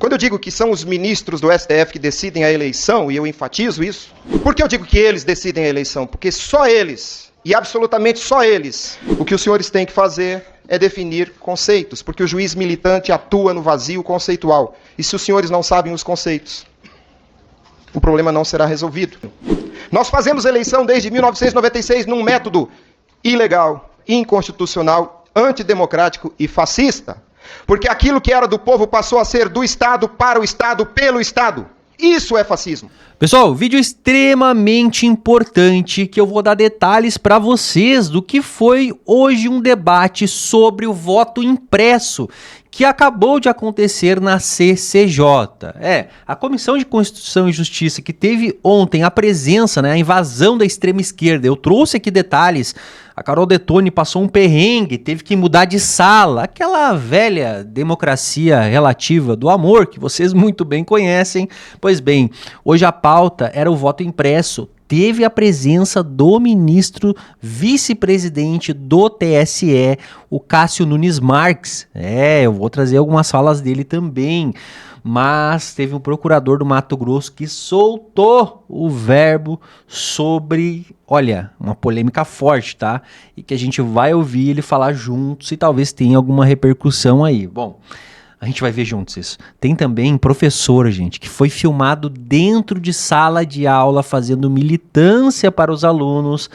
Quando eu digo que são os ministros do STF que decidem a eleição, e eu enfatizo isso, por que eu digo que eles decidem a eleição? Porque só eles, e absolutamente só eles, o que os senhores têm que fazer é definir conceitos, porque o juiz militante atua no vazio conceitual. E se os senhores não sabem os conceitos, o problema não será resolvido. Nós fazemos eleição desde 1996 num método ilegal, inconstitucional, antidemocrático e fascista. Porque aquilo que era do povo passou a ser do Estado, para o Estado, pelo Estado. Isso é fascismo. Pessoal, vídeo extremamente importante que eu vou dar detalhes para vocês do que foi hoje um debate sobre o voto impresso que acabou de acontecer na CCJ. A Comissão de Constituição e Justiça que teve ontem a presença, a invasão da extrema esquerda. Eu trouxe aqui detalhes. A Carol Detoni passou um perrengue, teve que mudar de sala. Aquela velha democracia relativa do amor que vocês muito bem conhecem. Pois bem, hoje a pauta era o voto impresso. Teve a presença do ministro vice-presidente do TSE, o Cássio Nunes Marques. Eu vou trazer algumas falas dele também. Mas teve um procurador do Mato Grosso que soltou o verbo sobre, uma polêmica forte, tá? E que a gente vai ouvir ele falar juntos e talvez tenha alguma repercussão aí. Bom, a gente vai ver juntos isso. Tem também professor, gente, que foi filmado dentro de sala de aula fazendo militância para os alunos,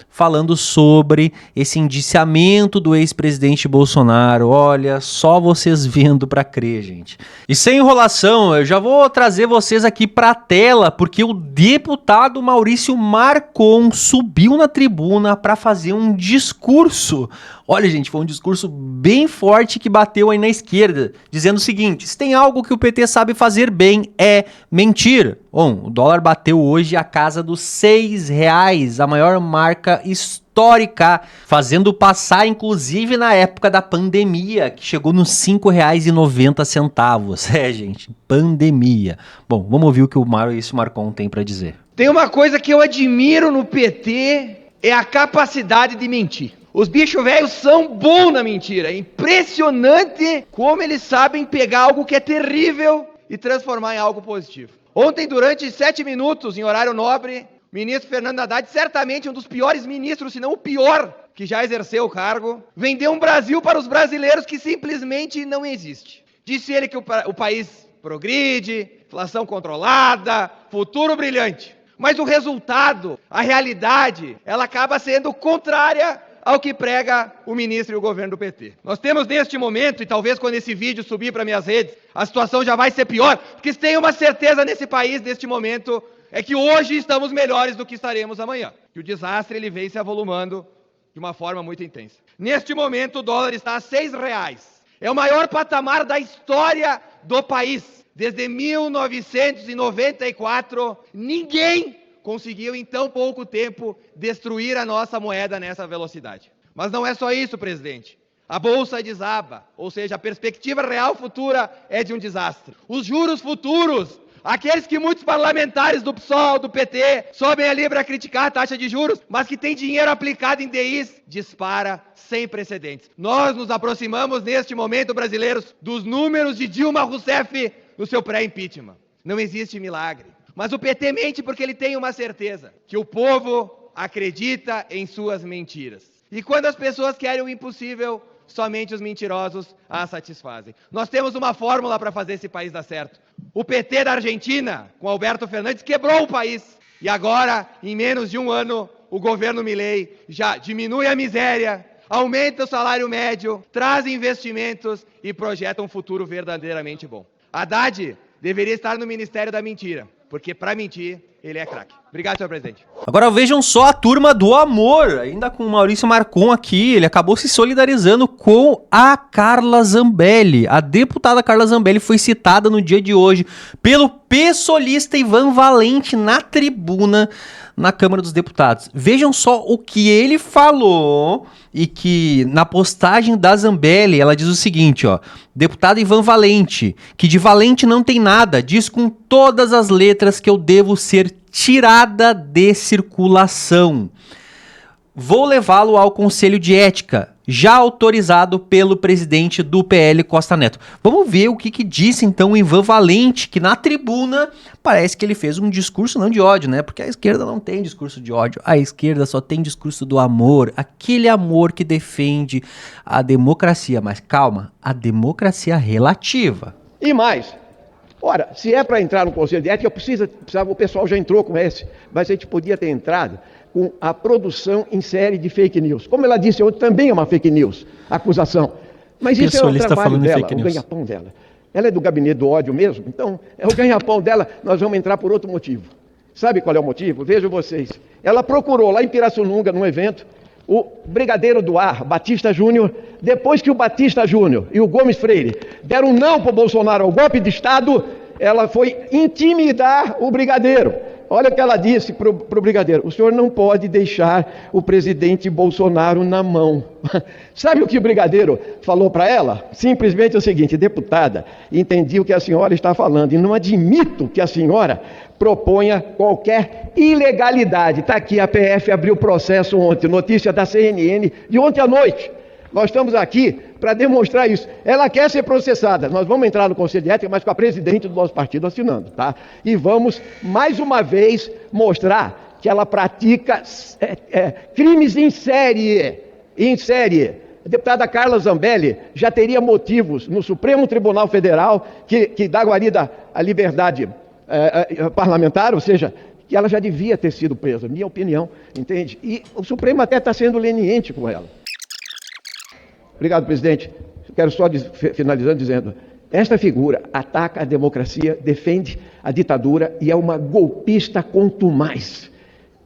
falando sobre esse indiciamento do ex-presidente Bolsonaro. Olha, só vocês vendo pra crer, gente. E sem enrolação, eu já vou trazer vocês aqui pra tela, porque o deputado Maurício Marcon subiu na tribuna pra fazer um discurso. Olha, gente, foi um discurso bem forte que bateu aí na esquerda, dizendo o seguinte: se tem algo que o PT sabe fazer bem, é mentir. Bom, o dólar bateu hoje a casa dos R$6, a maior marca histórica, fazendo passar, inclusive, na época da pandemia, que chegou nos R$5,90. Gente, pandemia. Bom, vamos ouvir o que o Maurício Marcon tem para dizer. Tem uma coisa que eu admiro no PT, é a capacidade de mentir. Os bichos velhos são bons na mentira. É impressionante como eles sabem pegar algo que é terrível e transformar em algo positivo. Ontem, durante 7 minutos, em horário nobre, o ministro Fernando Haddad, certamente um dos piores ministros, se não o pior, que já exerceu o cargo, vendeu um Brasil para os brasileiros que simplesmente não existe. Disse ele que o país progride, inflação controlada, futuro brilhante. Mas o resultado, a realidade, ela acaba sendo contrária ao que prega o ministro e o governo do PT. Nós temos neste momento, e talvez quando esse vídeo subir para minhas redes, a situação já vai ser pior, porque se tem uma certeza nesse país, neste momento, é que hoje estamos melhores do que estaremos amanhã. Que o desastre ele vem se avolumando de uma forma muito intensa. Neste momento, o dólar está a R$6. É o maior patamar da história do país. Desde 1994, ninguém conseguiu em tão pouco tempo destruir a nossa moeda nessa velocidade. Mas não é só isso, presidente. A bolsa desaba, ou seja, a perspectiva real futura é de um desastre. Os juros futuros, aqueles que muitos parlamentares do PSOL, do PT, sobem ali para criticar a taxa de juros, mas que tem dinheiro aplicado em DIs, dispara sem precedentes. Nós nos aproximamos neste momento, brasileiros, dos números de Dilma Rousseff no seu pré-impeachment. Não existe milagre. Mas o PT mente porque ele tem uma certeza, que o povo acredita em suas mentiras. E quando as pessoas querem o impossível, somente os mentirosos a satisfazem. Nós temos uma fórmula para fazer esse país dar certo. O PT da Argentina, com Alberto Fernandes, quebrou o país. E agora, em menos de um ano, o governo Milei já diminui a miséria, aumenta o salário médio, traz investimentos e projeta um futuro verdadeiramente bom. Haddad deveria estar no Ministério da Mentira, porque para mentir, ele é craque. Obrigado, senhor presidente. Agora vejam só a turma do amor, ainda com o Maurício Marcon aqui, ele acabou se solidarizando com a Carla Zambelli. A deputada Carla Zambelli foi citada no dia de hoje pelo PSOLista Ivan Valente na tribuna na Câmara dos Deputados. Vejam só o que ele falou e que na postagem da Zambelli ela diz o seguinte, deputado Ivan Valente, que de valente não tem nada, diz com todas as letras que eu devo ser tirada de circulação. Vou levá-lo ao Conselho de Ética. já autorizado pelo presidente do PL, Costa Neto. Vamos ver o que disse então o Ivan Valente, que na tribuna parece que ele fez um discurso não de ódio, né? Porque a esquerda não tem discurso de ódio, a esquerda só tem discurso do amor, aquele amor que defende a democracia, mas calma, a democracia relativa. E mais, ora, se é para entrar no Conselho de Ética, o pessoal já entrou com esse, mas a gente podia ter entrado com a produção em série de fake news. Como ela disse ontem, também é uma fake news, a acusação. Mas isso é o trabalho dela, o ganha-pão dela. Ela é do gabinete do ódio mesmo, então é o ganha-pão dela, nós vamos entrar por outro motivo. Sabe qual é o motivo? Vejam vocês. Ela procurou lá em Pirassununga, num evento, o brigadeiro do ar, Batista Júnior, depois que o Batista Júnior e o Gomes Freire deram não para o Bolsonaro ao golpe de Estado, ela foi intimidar o brigadeiro. Olha o que ela disse para o brigadeiro: o senhor não pode deixar o presidente Bolsonaro na mão. Sabe o que o brigadeiro falou para ela? Simplesmente o seguinte: deputada, entendi o que a senhora está falando e não admito que a senhora proponha qualquer ilegalidade. Está aqui, a PF abriu processo ontem, notícia da CNN de ontem à noite. Nós estamos aqui para demonstrar isso. Ela quer ser processada. Nós vamos entrar no Conselho de Ética, mas com a presidente do nosso partido assinando, tá? E vamos, mais uma vez, mostrar que ela pratica crimes em série. Em série. A deputada Carla Zambelli já teria motivos no Supremo Tribunal Federal que dá guarida à liberdade parlamentar, ou seja, que ela já devia ter sido presa, minha opinião, entende? E o Supremo até está sendo leniente com ela. Obrigado, presidente. Quero só finalizando dizendo: esta figura ataca a democracia, defende a ditadura e é uma golpista contumaz.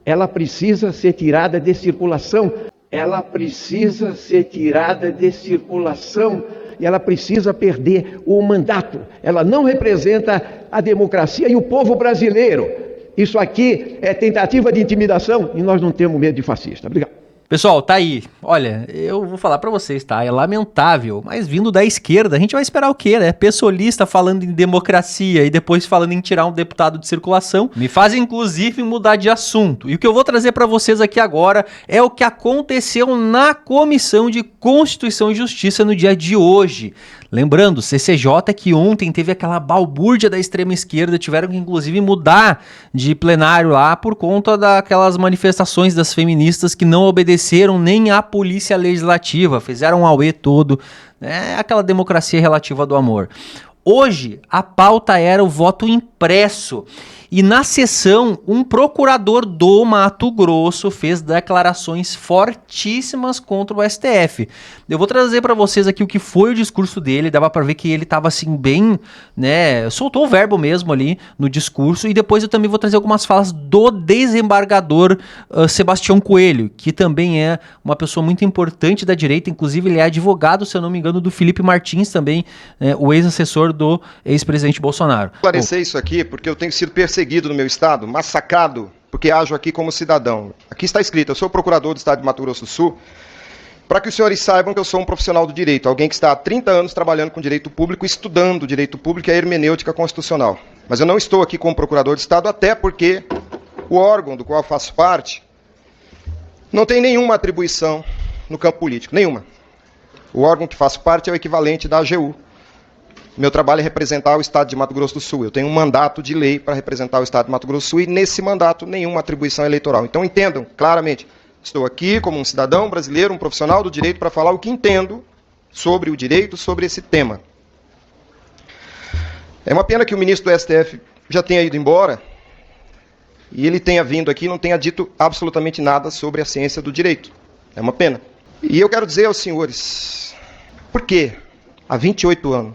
Ela precisa ser tirada de circulação. Ela precisa ser tirada de circulação e ela precisa perder o mandato. Ela não representa a democracia e o povo brasileiro. Isso aqui é tentativa de intimidação e nós não temos medo de fascista. Obrigado. Pessoal, tá aí. Olha, eu vou falar pra vocês, tá? É lamentável, mas vindo da esquerda, a gente vai esperar o quê, né? Pessoalista falando em democracia e depois falando em tirar um deputado de circulação, me faz inclusive mudar de assunto. E o que eu vou trazer pra vocês aqui agora é o que aconteceu na Comissão de Constituição e Justiça no dia de hoje. Lembrando, CCJ que ontem teve aquela balbúrdia da extrema esquerda, tiveram que inclusive mudar de plenário lá por conta daquelas manifestações das feministas que não obedeceram nem à polícia legislativa, fizeram um auê todo, né? Aquela democracia relativa do amor. Hoje, a pauta era o voto impresso. E na sessão, um procurador do Mato Grosso fez declarações fortíssimas contra o STF. Eu vou trazer para vocês aqui o que foi o discurso dele. Dava para ver que ele estava assim bem, né, soltou o verbo mesmo ali no discurso. E depois eu também vou trazer algumas falas do desembargador Sebastião Coelho, que também é uma pessoa muito importante da direita. Inclusive ele é advogado, se eu não me engano, do Felipe Martins também, o ex-assessor do ex-presidente Bolsonaro. Esclarecer isso aqui porque eu tenho sido perseguido no meu estado, massacrado, porque ajo aqui como cidadão. Aqui está escrito: eu sou procurador do estado de Mato Grosso do Sul, para que os senhores saibam que eu sou um profissional do direito, alguém que está há 30 anos trabalhando com direito público, estudando direito público e a hermenêutica constitucional. Mas eu não estou aqui como procurador de estado, até porque o órgão do qual faço parte não tem nenhuma atribuição no campo político, nenhuma. O órgão que faço parte é o equivalente da AGU. Meu trabalho é representar o estado de Mato Grosso do Sul. Eu tenho um mandato de lei para representar o estado de Mato Grosso do Sul e nesse mandato nenhuma atribuição eleitoral. Então entendam claramente, estou aqui como um cidadão brasileiro, um profissional do direito, para falar o que entendo sobre o direito, sobre esse tema. É uma pena que o ministro do STF já tenha ido embora e ele tenha vindo aqui e não tenha dito absolutamente nada sobre a ciência do direito. É uma pena. E eu quero dizer aos senhores, por que há 28 anos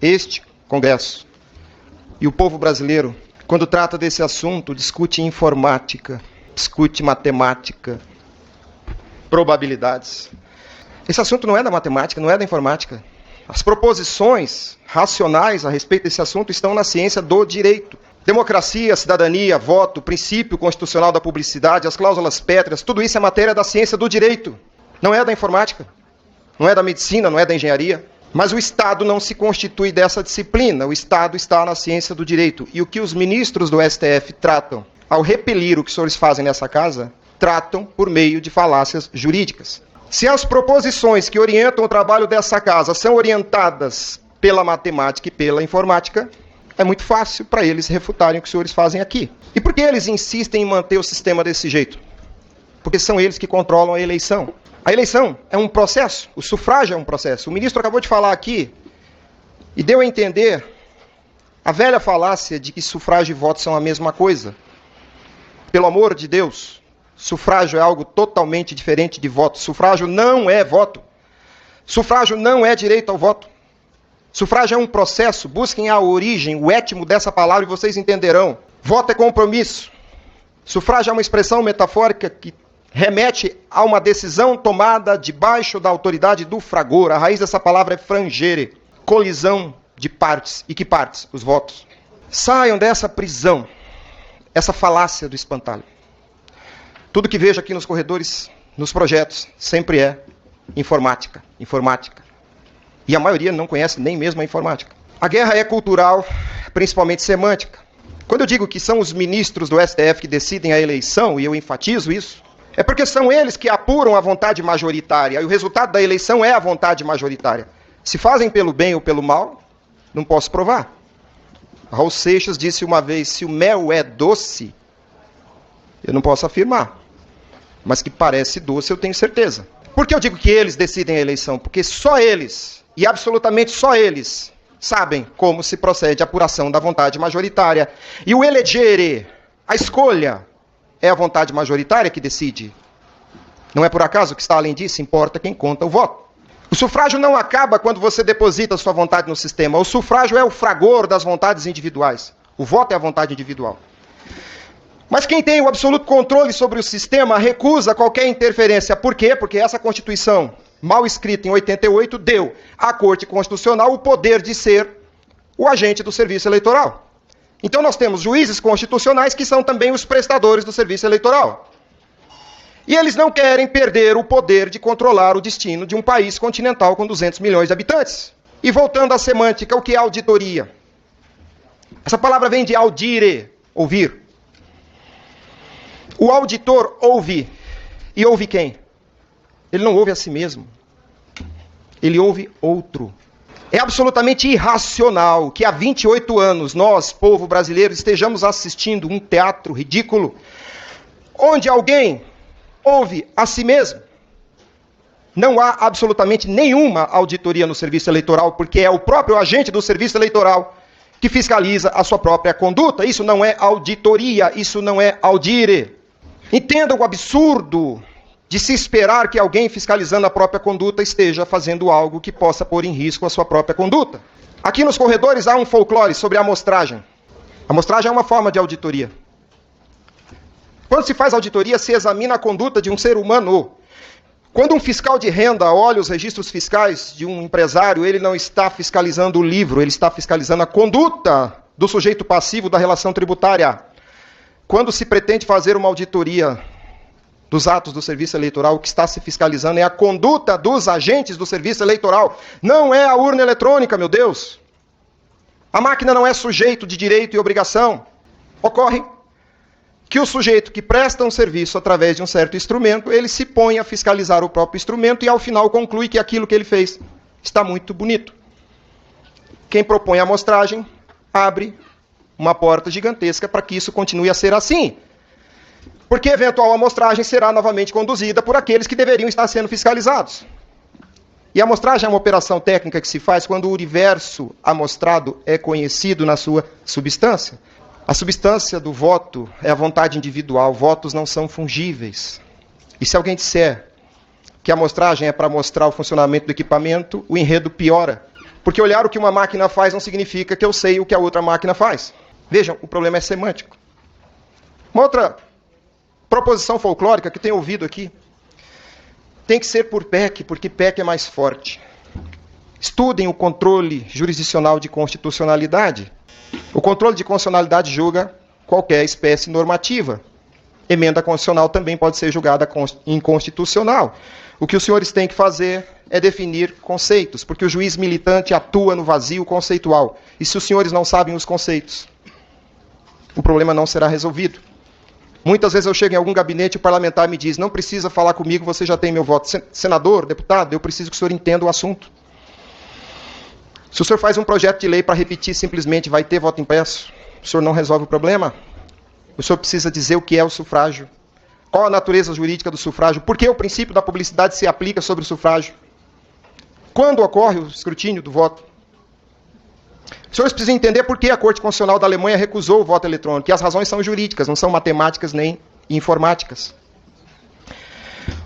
este Congresso e o povo brasileiro, quando trata desse assunto, discute informática, discute matemática, probabilidades. Esse assunto não é da matemática, não é da informática. As proposições racionais a respeito desse assunto estão na ciência do direito. Democracia, cidadania, voto, princípio constitucional da publicidade, as cláusulas pétreas, tudo isso é matéria da ciência do direito. Não é da informática, não é da medicina, não é da engenharia. Mas o Estado não se constitui dessa disciplina, o Estado está na ciência do direito. E o que os ministros do STF tratam, ao repelir o que os senhores fazem nessa casa, tratam por meio de falácias jurídicas. Se as proposições que orientam o trabalho dessa casa são orientadas pela matemática e pela informática, é muito fácil para eles refutarem o que os senhores fazem aqui. E por que eles insistem em manter o sistema desse jeito? Porque são eles que controlam a eleição. A eleição é um processo, o sufrágio é um processo. O ministro acabou de falar aqui e deu a entender a velha falácia de que sufrágio e voto são a mesma coisa. Pelo amor de Deus, sufrágio é algo totalmente diferente de voto. Sufrágio não é voto. Sufrágio não é direito ao voto. Sufrágio é um processo. Busquem a origem, o étimo dessa palavra e vocês entenderão. Voto é compromisso. Sufrágio é uma expressão metafórica que remete a uma decisão tomada debaixo da autoridade do fragor. A raiz dessa palavra é frangere, colisão de partes. E que partes? Os votos. Saiam dessa prisão, essa falácia do espantalho. Tudo que vejo aqui nos corredores, nos projetos, sempre é informática, informática. E a maioria não conhece nem mesmo a informática. A guerra é cultural, principalmente semântica. Quando eu digo que são os ministros do STF que decidem a eleição, e eu enfatizo isso, é porque são eles que apuram a vontade majoritária, e o resultado da eleição é a vontade majoritária. Se fazem pelo bem ou pelo mal, não posso provar. Raul Seixas disse uma vez, se o mel é doce, eu não posso afirmar. Mas que parece doce, eu tenho certeza. Por que eu digo que eles decidem a eleição? Porque só eles, e absolutamente só eles, sabem como se procede a apuração da vontade majoritária. E o elegere, a escolha, é a vontade majoritária que decide. Não é por acaso que está além disso, importa quem conta o voto. O sufrágio não acaba quando você deposita sua vontade no sistema. O sufrágio é o fragor das vontades individuais. O voto é a vontade individual. Mas quem tem o absoluto controle sobre o sistema recusa qualquer interferência. Por quê? Porque essa Constituição, mal escrita em 88, deu à Corte Constitucional o poder de ser o agente do serviço eleitoral. Então nós temos juízes constitucionais que são também os prestadores do serviço eleitoral. E eles não querem perder o poder de controlar o destino de um país continental com 200 milhões de habitantes. E voltando à semântica, o que é auditoria? Essa palavra vem de audire, ouvir. O auditor ouve. E ouve quem? Ele não ouve a si mesmo. Ele ouve outro. É absolutamente irracional que há 28 anos nós, povo brasileiro, estejamos assistindo um teatro ridículo, onde alguém ouve a si mesmo. Não há absolutamente nenhuma auditoria no serviço eleitoral, porque é o próprio agente do serviço eleitoral que fiscaliza a sua própria conduta. Isso não é auditoria, isso não é audire. Entendam o absurdo de se esperar que alguém fiscalizando a própria conduta esteja fazendo algo que possa pôr em risco a sua própria conduta. Aqui nos corredores há um folclore sobre a amostragem. A amostragem é uma forma de auditoria. Quando se faz auditoria, se examina a conduta de um ser humano. Quando um fiscal de renda olha os registros fiscais de um empresário, ele não está fiscalizando o livro, ele está fiscalizando a conduta do sujeito passivo da relação tributária. Quando se pretende fazer uma auditoria dos atos do serviço eleitoral, o que está se fiscalizando é a conduta dos agentes do serviço eleitoral. Não é a urna eletrônica, meu Deus. A máquina não é sujeito de direito e obrigação. Ocorre que o sujeito que presta um serviço através de um certo instrumento, ele se põe a fiscalizar o próprio instrumento e ao final conclui que aquilo que ele fez está muito bonito. Quem propõe a amostragem abre uma porta gigantesca para que isso continue a ser assim. Porque a eventual amostragem será novamente conduzida por aqueles que deveriam estar sendo fiscalizados. E a amostragem é uma operação técnica que se faz quando o universo amostrado é conhecido na sua substância. A substância do voto é a vontade individual. Votos não são fungíveis. E se alguém disser que a amostragem é para mostrar o funcionamento do equipamento, o enredo piora. Porque olhar o que uma máquina faz não significa que eu sei o que a outra máquina faz. Vejam, o problema é semântico. Uma outra proposição folclórica que tenho ouvido aqui tem que ser por PEC, porque PEC é mais forte. Estudem o controle jurisdicional de constitucionalidade. O controle de constitucionalidade julga qualquer espécie normativa. Emenda constitucional também pode ser julgada inconstitucional. O que os senhores têm que fazer é definir conceitos, porque o juiz militante atua no vazio conceitual. E se os senhores não sabem os conceitos, o problema não será resolvido. Muitas vezes eu chego em algum gabinete e o parlamentar me diz, não precisa falar comigo, você já tem meu voto. Senador, deputado, eu preciso que o senhor entenda o assunto. Se o senhor faz um projeto de lei para repetir simplesmente vai ter voto impresso, o senhor não resolve o problema. O senhor precisa dizer o que é o sufrágio. Qual a natureza jurídica do sufrágio? Por que o princípio da publicidade se aplica sobre o sufrágio? Quando ocorre o escrutínio do voto? Os senhores precisam entender por que a Corte Constitucional da Alemanha recusou o voto eletrônico. E as razões são jurídicas, não são matemáticas nem informáticas.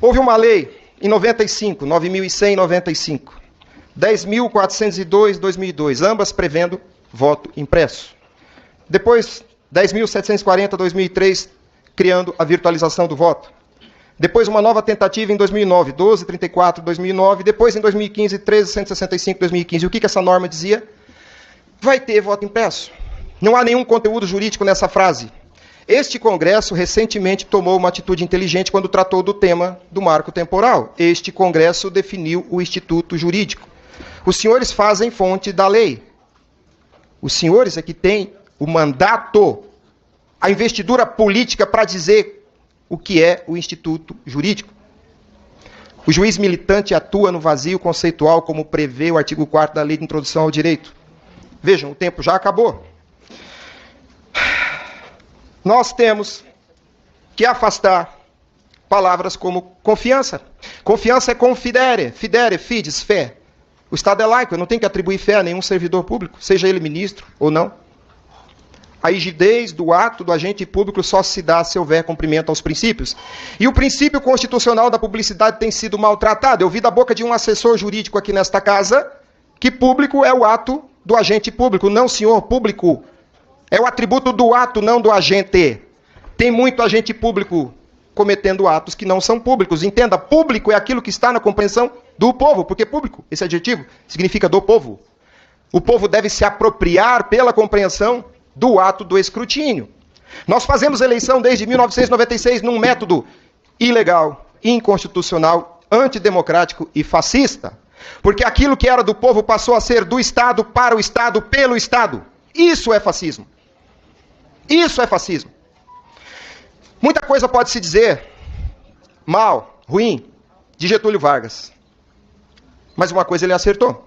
Houve uma lei em 95, 9.100 em 95. 10.402, 2002, ambas prevendo voto impresso. Depois, 10.740, 2003, criando a virtualização do voto. Depois, uma nova tentativa em 2009, 12.34, 2009. Depois, em 2015, 13.165, 2015. O que essa norma dizia? Vai ter voto impresso. Não há nenhum conteúdo jurídico nessa frase. Este Congresso recentemente tomou uma atitude inteligente quando tratou do tema do marco temporal. Este Congresso definiu o instituto jurídico. Os senhores fazem fonte da lei. Os senhores é que têm o mandato, a investidura política para dizer o que é o instituto jurídico. O juiz militante atua no vazio conceitual como prevê o artigo 4º da Lei de Introdução ao Direito. Vejam, o tempo já acabou. Nós temos que afastar palavras como confiança. Confiança é confidere, fidere, fides, fé. O Estado é laico, eu não tenho que atribuir fé a nenhum servidor público, seja ele ministro ou não. A rigidez do ato do agente público só se dá se houver cumprimento aos princípios. E o princípio constitucional da publicidade tem sido maltratado. Eu vi da boca de um assessor jurídico aqui nesta casa que público é o ato do agente público. Não, senhor, público é o atributo do ato, não do agente. Tem muito agente público cometendo atos que não são públicos. Entenda, público é aquilo que está na compreensão do povo, porque público, esse adjetivo, significa do povo. O povo deve se apropriar pela compreensão do ato do escrutínio. Nós fazemos eleição desde 1996 num método ilegal, inconstitucional, antidemocrático e fascista. Porque aquilo que era do povo passou a ser do Estado, para o Estado, pelo Estado. Isso é fascismo. Isso é fascismo. Muita coisa pode se dizer mal, ruim, de Getúlio Vargas. Mas uma coisa ele acertou.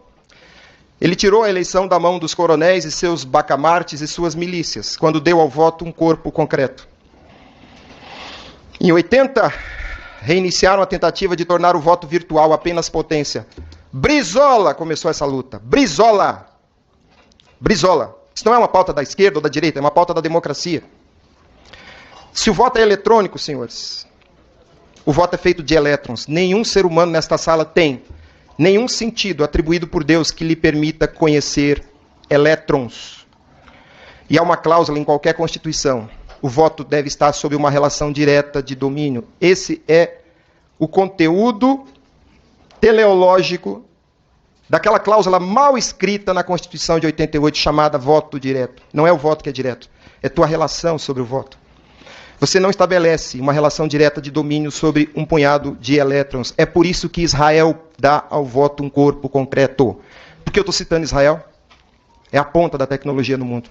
Ele tirou a eleição da mão dos coronéis e seus bacamartes e suas milícias, quando deu ao voto um corpo concreto. Em 80, reiniciaram a tentativa de tornar o voto virtual apenas potência. Brizola começou essa luta. Brizola. Brizola. Isso não é uma pauta da esquerda ou da direita, é uma pauta da democracia. Se o voto é eletrônico, senhores, o voto é feito de elétrons. Nenhum ser humano nesta sala tem nenhum sentido atribuído por Deus que lhe permita conhecer elétrons. E há uma cláusula em qualquer Constituição. O voto deve estar sob uma relação direta de domínio. Esse é o conteúdo teleológico daquela cláusula mal escrita na Constituição de 88, chamada voto direto. Não é o voto que é direto, é tua relação sobre o voto. Você não estabelece uma relação direta de domínio sobre um punhado de elétrons. É por isso que Israel dá ao voto um corpo concreto. Por que eu estou citando Israel? É a ponta da tecnologia no mundo.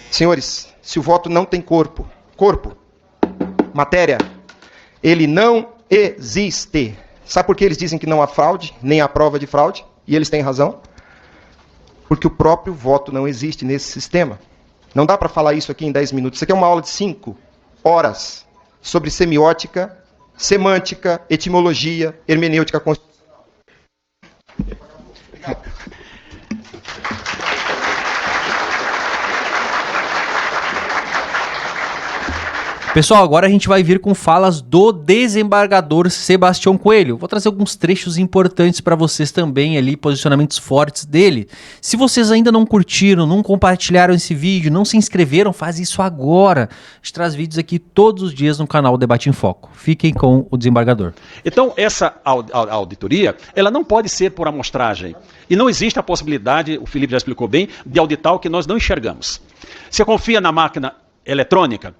Senhores, se o voto não tem corpo, matéria, ele não existe. Sabe por que eles dizem que não há fraude, nem há prova de fraude? E eles têm razão. Porque o próprio voto não existe nesse sistema. Não dá para falar isso aqui em 10 minutos. Isso aqui é uma aula de 5 horas sobre semiótica, semântica, etimologia, hermenêutica constitucional. Pessoal, agora a gente vai vir com falas do desembargador Sebastião Coelho. Vou trazer alguns trechos importantes para vocês também ali, posicionamentos fortes dele. Se vocês ainda não curtiram, não compartilharam esse vídeo, não se inscreveram, faz isso agora. A gente traz vídeos aqui todos os dias no canal Debate em Foco. Fiquem com o desembargador. Então, essa auditoria, ela não pode ser por amostragem. E não existe a possibilidade, o Felipe já explicou bem, de auditar o que nós não enxergamos. Você confia na máquina eletrônica?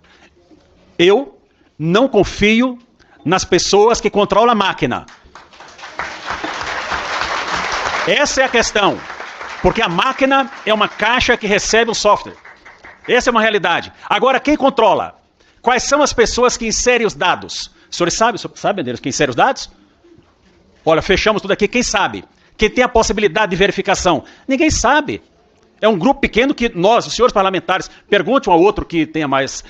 Eu não confio nas pessoas que controlam a máquina. Essa é a questão. Porque a máquina é uma caixa que recebe o software. Essa é uma realidade. Agora, quem controla? Quais são as pessoas que inserem os dados? Os senhores sabem, Medeiros, quem insere os dados? Olha, fechamos tudo aqui, quem sabe? Quem tem a possibilidade de verificação? Ninguém sabe. É um grupo pequeno que nós, os senhores parlamentares, pergunte um ao outro que tenha mais,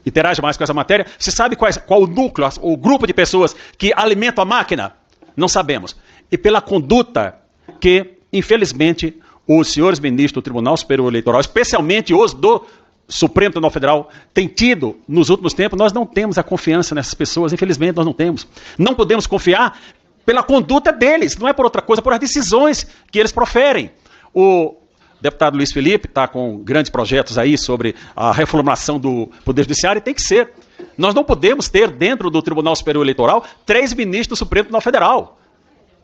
interage mais com essa matéria, se sabe qual o núcleo, o grupo de pessoas que alimentam a máquina? Não sabemos. E pela conduta que, infelizmente, os senhores ministros do Tribunal Superior Eleitoral, especialmente os do Supremo Tribunal Federal, têm tido nos últimos tempos, nós não temos a confiança nessas pessoas, infelizmente nós não temos. Não podemos confiar pela conduta deles, não é por outra coisa, por as decisões que eles proferem. O deputado Luiz Felipe está com grandes projetos aí sobre a reformulação do Poder Judiciário e tem que ser. Nós não podemos ter dentro do Tribunal Superior Eleitoral 3 ministros do Supremo Tribunal Federal.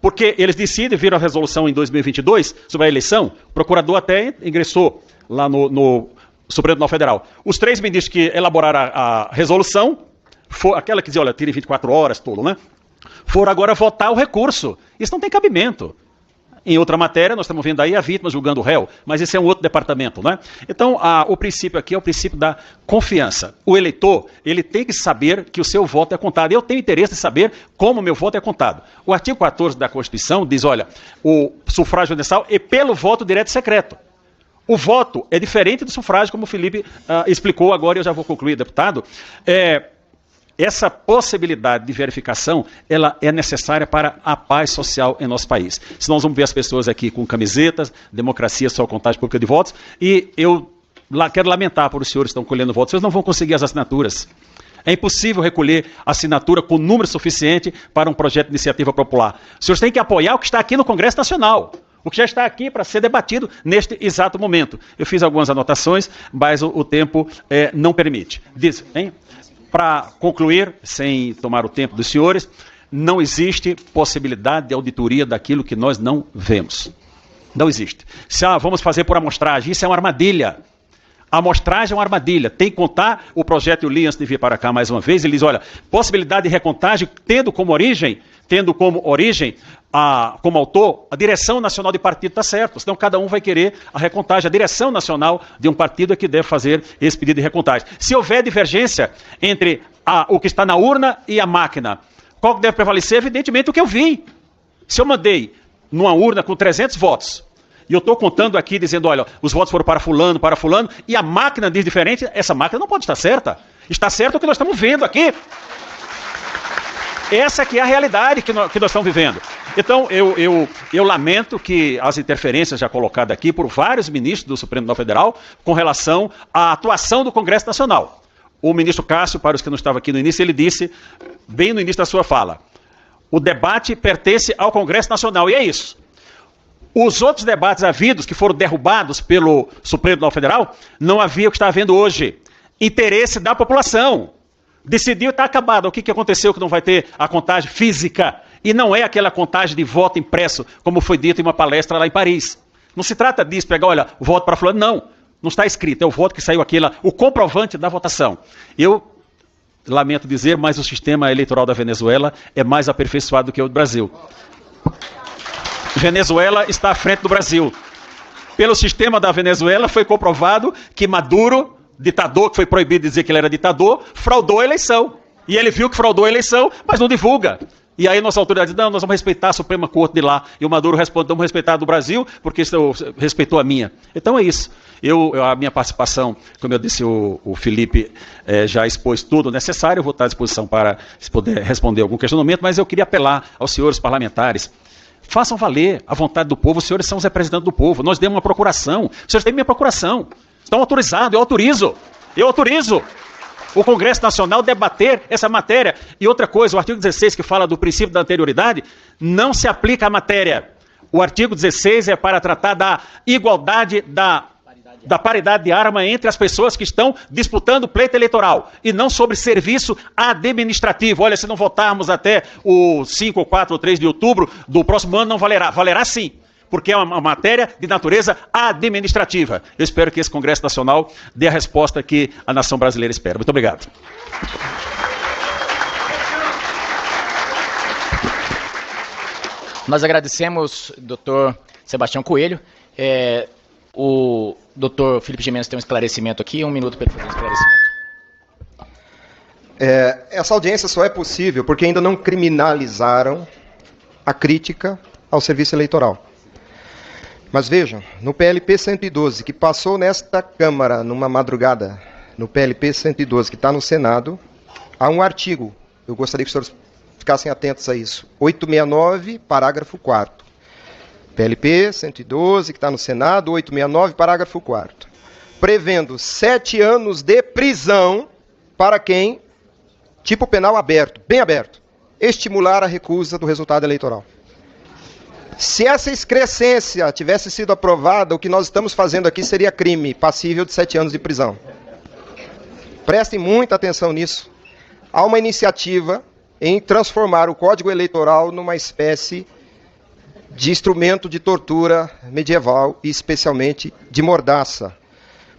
Porque eles decidem, viram a resolução em 2022 sobre a eleição, o procurador até ingressou lá no Supremo Tribunal Federal. Os 3 ministros que elaboraram a resolução, aquela que dizia, olha, tire 24 horas, tolo, né? Foram agora votar o recurso. Isso não tem cabimento. Em outra matéria, nós estamos vendo aí a vítima julgando o réu, mas esse é um outro departamento, né? Então, o princípio aqui é o princípio da confiança. O eleitor, ele tem que saber que o seu voto é contado. Eu tenho interesse em saber como o meu voto é contado. O artigo 14 da Constituição diz, olha, o sufrágio universal é pelo voto direto e secreto. O voto é diferente do sufrágio, como o Felipe explicou agora, e eu já vou concluir, deputado. Essa possibilidade de verificação, ela é necessária para a paz social em nosso país. Senão nós vamos ver as pessoas aqui com camisetas, democracia, só contagem pública de votos, e eu quero lamentar por os senhores que estão colhendo votos, vocês não vão conseguir as assinaturas. É impossível recolher assinatura com número suficiente para um projeto de iniciativa popular. Os senhores têm que apoiar o que está aqui no Congresso Nacional, o que já está aqui para ser debatido neste exato momento. Eu fiz algumas anotações, mas o tempo não permite. Diz, hein? Para concluir, sem tomar o tempo dos senhores, não existe possibilidade de auditoria daquilo que nós não vemos. Não existe. Se vamos fazer por amostragem, isso é uma armadilha. A amostragem é uma armadilha. Tem que contar, o projeto eu li antes de vir para cá mais uma vez, ele diz, olha, possibilidade de recontagem tendo como origem, como autor, a direção nacional de partido está certo, senão cada um vai querer a recontagem. A direção nacional de um partido é que deve fazer esse pedido de recontagem. Se houver divergência entre o que está na urna e a máquina, qual que deve prevalecer? Evidentemente o que eu vi. Se eu mandei numa urna com 300 votos, e eu estou contando aqui dizendo, olha, os votos foram para fulano, e a máquina diz diferente, essa máquina não pode estar certa. Está certo o que nós estamos vendo aqui. Essa que é a realidade que nós estamos vivendo. Então, eu lamento que as interferências já colocadas aqui por vários ministros do Supremo Tribunal Federal com relação à atuação do Congresso Nacional. O ministro Cássio, para os que não estavam aqui no início, ele disse, bem no início da sua fala, o debate pertence ao Congresso Nacional, e é isso. Os outros debates havidos, que foram derrubados pelo Supremo Tribunal Federal, não havia o que está havendo hoje. Interesse da população. Decidiu e está acabado. O que aconteceu que não vai ter a contagem física? E não é aquela contagem de voto impresso, como foi dito em uma palestra lá em Paris. Não se trata disso, pegar, olha, o voto para fulano, não. Não está escrito, é o voto que saiu aqui lá, o comprovante da votação. Eu lamento dizer, mas o sistema eleitoral da Venezuela é mais aperfeiçoado do que o do Brasil. Venezuela está à frente do Brasil. Pelo sistema da Venezuela foi comprovado que Maduro, ditador, que foi proibido de dizer que ele era ditador, fraudou a eleição. E ele viu que fraudou a eleição, mas não divulga. E aí nossa autoridade diz, não, nós vamos respeitar a Suprema Corte de lá. E o Maduro responde, vamos respeitar a do Brasil, porque isso respeitou a minha. Então é isso. A minha participação, como eu disse, o Felipe já expôs tudo necessário, eu vou estar à disposição para poder responder algum questionamento, mas eu queria apelar aos senhores parlamentares. Façam valer a vontade do povo, os senhores são os representantes do povo. Nós demos uma procuração, os senhores têm minha procuração. Estão autorizados, eu autorizo o Congresso Nacional debater essa matéria. E outra coisa, o artigo 16, que fala do princípio da anterioridade, não se aplica à matéria. O artigo 16 é para tratar da igualdade, da paridade de arma entre as pessoas que estão disputando o pleito eleitoral, e não sobre serviço administrativo. Olha, se não votarmos até o 5, 4 ou 3 de outubro do próximo ano, não valerá. Valerá sim. Porque é uma matéria de natureza administrativa. Eu espero que esse Congresso Nacional dê a resposta que a nação brasileira espera. Muito obrigado. Nós agradecemos, doutor Sebastião Coelho. O doutor Felipe Gimenez tem um esclarecimento aqui. 1 minuto para ele fazer um esclarecimento. Essa audiência só é possível porque ainda não criminalizaram a crítica ao serviço eleitoral. Mas vejam, no PLP 112, que passou nesta Câmara numa madrugada, no PLP 112, que está no Senado, há um artigo, eu gostaria que os senhores ficassem atentos a isso, 869, parágrafo 4º. PLP 112, que está no Senado, 869, parágrafo 4º. Prevendo 7 anos de prisão para quem, tipo penal aberto, bem aberto, estimular a recusa do resultado eleitoral. Se essa excrescência tivesse sido aprovada, o que nós estamos fazendo aqui seria crime, passível de 7 anos de prisão. Prestem muita atenção nisso. Há uma iniciativa em transformar o Código Eleitoral numa espécie de instrumento de tortura medieval e especialmente de mordaça.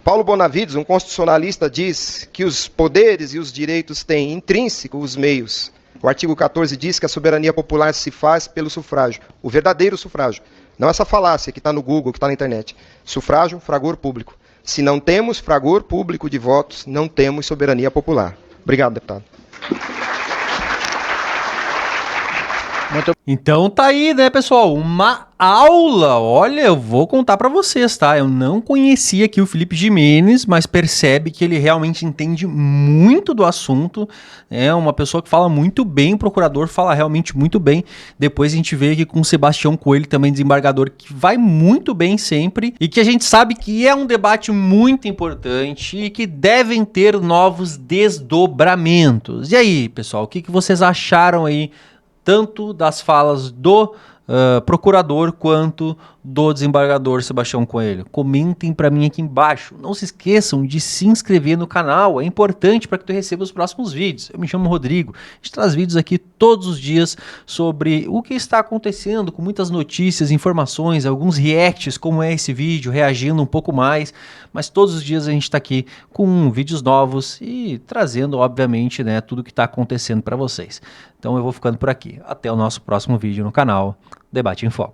Paulo Bonavides, um constitucionalista, diz que os poderes e os direitos têm intrínseco os meios. O artigo 14 diz que a soberania popular se faz pelo sufrágio, o verdadeiro sufrágio. Não essa falácia que está no Google, que está na internet. Sufrágio, fragor público. Se não temos fragor público de votos, não temos soberania popular. Obrigado, deputado. Então tá aí, né, pessoal, uma aula. Olha, eu vou contar pra vocês, tá? Eu não conhecia aqui o Felipe Jimenez, mas percebe que ele realmente entende muito do assunto. É uma pessoa que fala muito bem, o procurador fala realmente muito bem. Depois a gente veio aqui com o Sebastião Coelho, também desembargador, que vai muito bem sempre e que a gente sabe que é um debate muito importante e que devem ter novos desdobramentos. E aí, pessoal, o que vocês acharam aí tanto das falas do procurador quanto do desembargador Sebastião Coelho? Comentem para mim aqui embaixo. Não se esqueçam de se inscrever no canal, é importante para que tu receba os próximos vídeos. Eu me chamo Rodrigo, a gente traz vídeos aqui todos os dias sobre o que está acontecendo, com muitas notícias, informações, alguns reacts, como é esse vídeo, reagindo um pouco mais, mas todos os dias a gente está aqui com vídeos novos e trazendo, obviamente, né, tudo que está acontecendo para vocês. Então eu vou ficando por aqui. Até o nosso próximo vídeo no canal Debate em Foco.